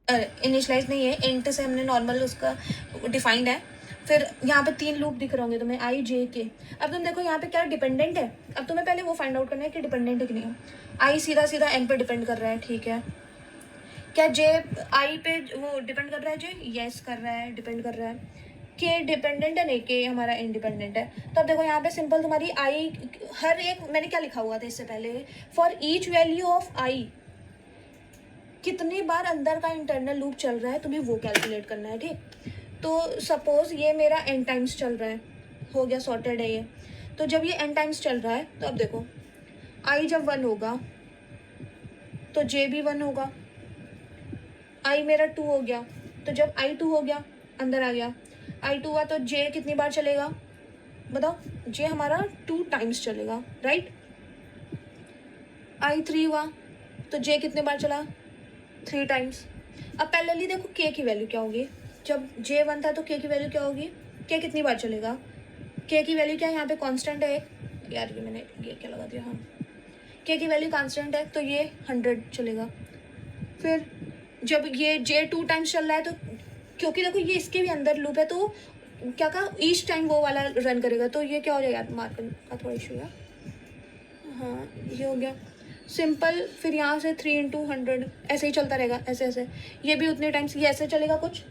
Initialise नहीं है, int से हमने नॉर्मल उसका डिफाइंड है। फिर यहाँ पे 3 लूप दिख रहे होंगे तुम्हें, आई जे के। अब तुम देखो यहाँ पे क्या डिपेंडेंट है, अब तुम्हें पहले वो फाइंड आउट करना है कि डिपेंडेंट है कि नहीं है। आई सीधा सीधा एन पे डिपेंड कर रहा है, ठीक है। क्या जे आई पे वो डिपेंड कर रहा है, जे यस कर रहा है, डिपेंड कर रहा है। के डिपेंडेंट है, नहीं के हमारा इंडिपेंडेंट है। तो अब देखो यहाँ पे सिंपल तुम्हारी आई, हर एक मैंने क्या लिखा हुआ था इससे पहले, फॉर ईच वैल्यू ऑफ आई कितनी बार अंदर का इंटरनल लूप चल रहा है तुम्हें वो कैलकुलेट करना है, ठीक। तो सपोज ये मेरा एन टाइम्स चल रहा है, हो गया सॉर्टेड है ये। तो जब ये एन टाइम्स चल रहा है तो अब देखो आई जब 1 होगा तो जे भी 1 होगा, आई मेरा 2 हो गया, तो जब आई 2 हो गया अंदर आ गया, आई 2 हुआ तो जे कितनी बार चलेगा बताओ, जे हमारा 2 टाइम्स चलेगा, राइट। आई 3 हुआ तो जे कितने बार चला, 3 टाइम्स। अब पैरेलली देखो के की वैल्यू क्या होगी, जब जे 1 था तो के की वैल्यू क्या होगी, के कितनी बार चलेगा, के की वैल्यू क्या है यहाँ पे कांस्टेंट है एक, यार ये मैंने ये क्या लगा दिया, हाँ के की वैल्यू कांस्टेंट है तो ये 100 चलेगा। फिर जब ये जे 2 टाइम्स चल रहा है तो क्योंकि देखो ये इसके भी अंदर लूप है तो क्या कहा ईच टाइम वो वाला रन करेगा, तो ये क्या हो जाएगा, मार्कर का थोड़ा इशू है, हाँ ये हो गया सिंपल। फिर यहाँ से 3 × 100 ऐसे ही चलता रहेगा, ऐसे ऐसे, ये भी उतने टाइम्स ये ऐसे चलेगा कुछ।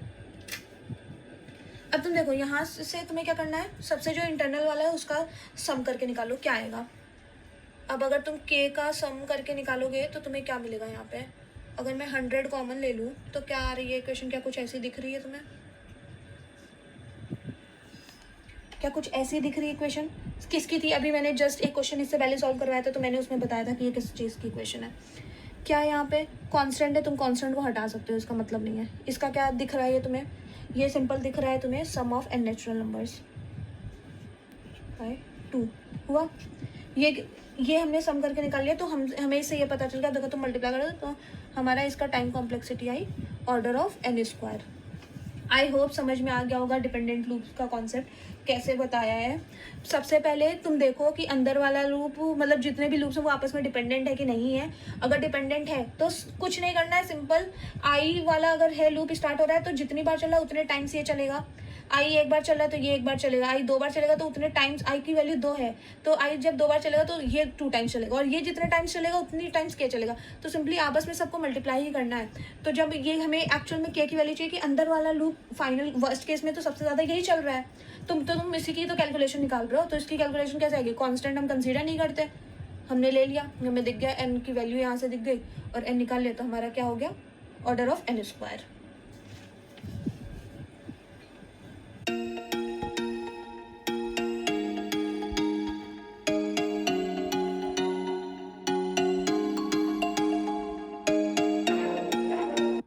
अब तुम देखो यहाँ से तुम्हें क्या करना है, सबसे जो इंटरनल वाला है उसका सम करके निकालो क्या आएगा। अब अगर तुम के का सम करके निकालोगे तो तुम्हें क्या मिलेगा यहाँ पे, अगर मैं 100 कॉमन ले लूँ तो क्या आ रही है इक्वेशन, क्या कुछ ऐसी दिख रही है तुम्हें, क्या कुछ ऐसी दिख रही है इक्वेशन, किसकी थी, अभी मैंने जस्ट एक क्वेश्चन इससे पहले सॉल्व करवाया था तो मैंने उसमें बताया था कि ये किस चीज़ की इक्वेशन है। क्या यहाँ पे कांस्टेंट है, तुम कांस्टेंट को हटा सकते हो, इसका मतलब नहीं है। इसका क्या दिख रहा है ये तुम्हें, ये सिंपल दिख रहा है तुम्हें sum of n natural numbers by 2 हुआ। ये हमने सम करके निकाल लिया तो हमें इससे ये पता चल गया, देखो तुम मल्टीप्लाई करो तो हमारा इसका time complexity I order of n²। I hope समझ में आ गया होगा डिपेंडेंट लूप का कॉन्सेप्ट कैसे बताया है। सबसे पहले तुम देखो कि अंदर वाला लूप मतलब जितने भी लूप्स हैं वो आपस में डिपेंडेंट है कि नहीं है। अगर डिपेंडेंट है तो कुछ नहीं करना है, सिंपल आई वाला अगर है लूप स्टार्ट हो रहा है तो जितनी बार चला उतने टाइम्स ये चलेगा। आई एक बार चल रहा है तो ये एक बार चलेगा, आई 2 बार चलेगा तो उतने टाइम्स, आई की वैल्यू 2 है तो आई जब 2 बार चलेगा तो ये 2 टाइम्स चलेगा, और ये जितने टाइम्स चलेगा उतनी टाइम्स के चलेगा। तो सिंपली आपस में सबको मल्टीप्लाई ही करना है। तो जब ये हमें एक्चुअल में के की वैल्यू चाहिए कि अंदर वाला लूप फाइनल वर्स्ट केस में तो सबसे ज़्यादा यही चल रहा है, तुम इसी की तो कैलकुलेशन निकाल रहे हो, तो इसकी कैलकुलेशन कैसे आएगी, कॉन्स्टेंट हम कंसीडर नहीं करते, हमने ले लिया, हमें दिख गया एन की वैल्यू यहाँ से दिख गई और एन निकाल लिया तो हमारा क्या हो गया ऑर्डर ऑफ n²।